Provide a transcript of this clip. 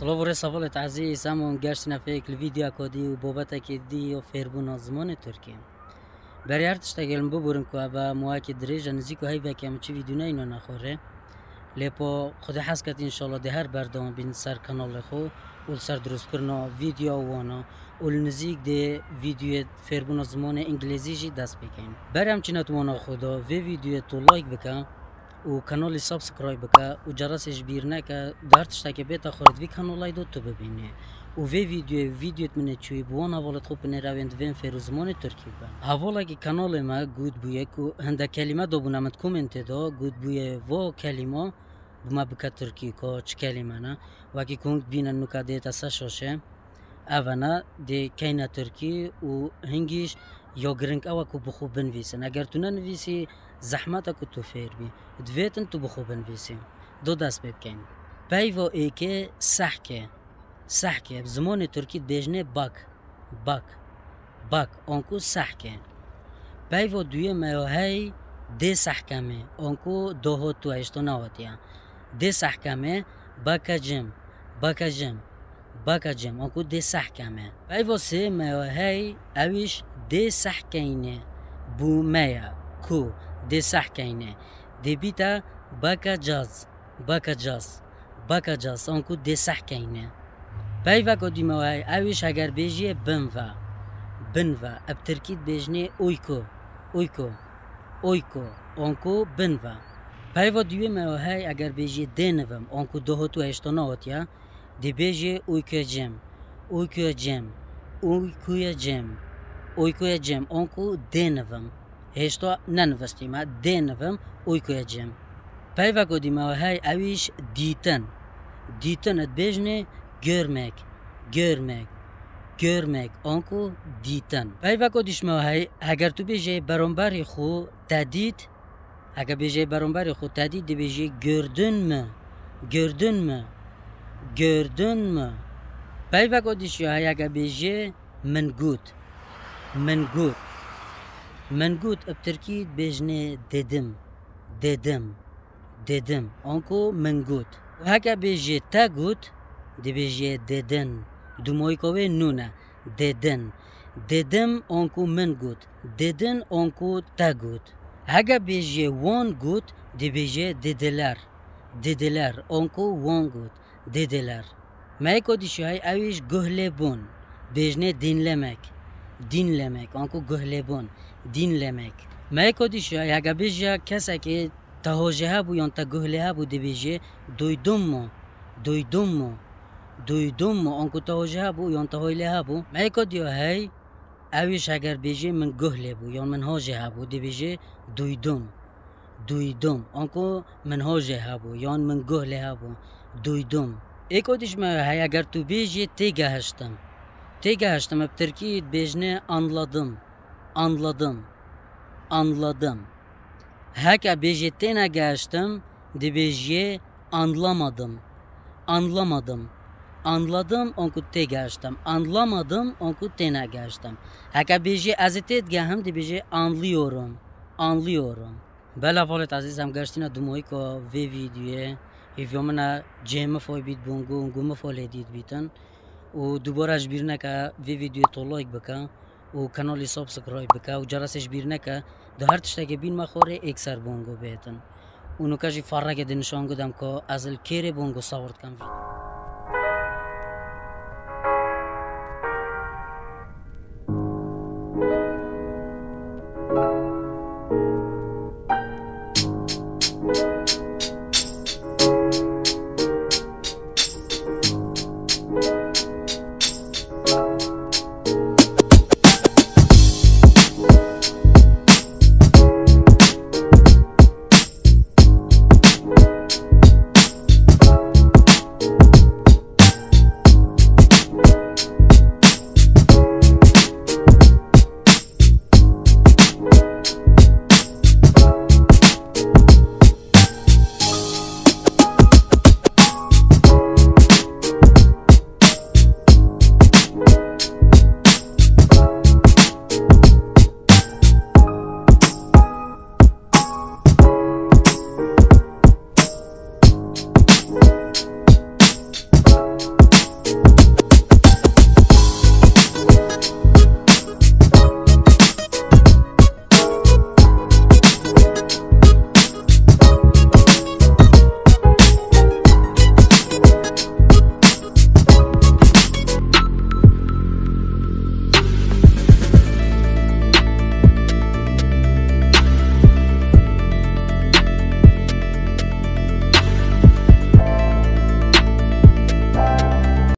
خلاص ورا سوالت عزیز همون گشتنا فکر ویدیو کدی و بابت که دی و فیربون زمان ترکیه برای هر تشتگلم ببرم که و موقع دریج نزدیک و هی وکیم چی ویدیو نه اینو نخوره لیپا خود حس کرد انشالله ده هر بردام بین سر کانال خو و سر درست کردن ویدیو وانا و نزدیک ده ویدیو فیربون زمان انگلیسی جی دست بکن برام چی نتوانا خدا و ویدیو تو لایک بکن و کانال سابسکرایب بکن و جرسش بیر نکه در تشتاک بیت آخرت وی کانال دو تو ببینه و ویدیوت منه چوی بوان حوالت خوب نراوند وین فیروزمان ترکی با حوالا که کانال ما گود بویه که هنده کلمه دو بونمت کومنت دا گود بویه و کلمه بما بکت ترکی که چه کلمه نه و اگه کنگ بینن نکه دیتا سشاشه اونا دی کینا ترکی و هنگیش یا گرنگ اوه که بخو بنویسن اگر تو ننویسی زحمت که تو فیر بی دویتن تو بخو بنویسی دو دست بکن پیوا ای که سحکه زمان ترکی بجنه باک آنکو سحکه پیوا دوی میوهی دی سحکمه آنکو دو تو اشتو نواتیا دی سحکمه باکجم آنکو دی سحکمه پیوا سه میوهی اویش دی سحکینه بو میا کو دی سحکینه دی بیتا باکجاز آنکو دی سحکینه پیوا که دیموهای اویش اگر بیجیه بنوا اب ترکید بیجنه اویکو آنکو بنوا پیوا دیوی موهای اگر بیجیه دینوم آنکو دو تو اشتانه آتیا دی بیجیه اویکوی جم آنکو دینوم هشتا ننوستیم دینوم اویکوی جم پیوا که دیموهای اویش دیتن ات بیجنه görmek آنکو دیتن پیوا که دیشمه های اگر تو بیجه برانبری خو تدید اگر بیجه برانبری خو تدید دی بیجه gördün mü پیوا که دیشمه های اگر بیجه منگود اب ترکی بیجنه dedim آنکو منگود و اگر بیجه تگود دی بیجه dedin دومایی که نونه dedim آنکو من گود dedin آنکو تا گود اگه بیجه وان گود دی بیجه dediler آنکو وان گود dediler مایی که دیشی های اویش گهله بون بیجنه dinlemek آنکو گهله بون dinlemek مایی که دیشی های اگه بیجه کسی که تهاجه ها بو یا تا گهله ها بو دی بیجه دویدم آنکو تهاجه بو یا تهایله بو میکو دیو هی اویش اگر بیجه من گهله بو یا من هاجه بو دی بیجه دویدم آنکو من هاجه بو یا من گهله بو دویدم ایکو دیش ما هی اگر تو بیجه تیگه هشتم اب ترکیت بیجنه anladım haka بیجه تینه گهشتم دی بیجه anladım onku te geçtim. Anlamadım onku tene geçtim. Haka beji azitet gaham di beji anlıyorum. Bela falet azizem geçtiğine dumoy ko ve videoya evimena cem foy bit bongo ngum foy edit bitan. O dubara birine ka ve video to like baka o kanalı subscribe baka o jarasış birine ka da her tişteki bin maxore ekser bongo betan. Onu kaji farra ke dinşan godam ko azil kere bongo savart kam.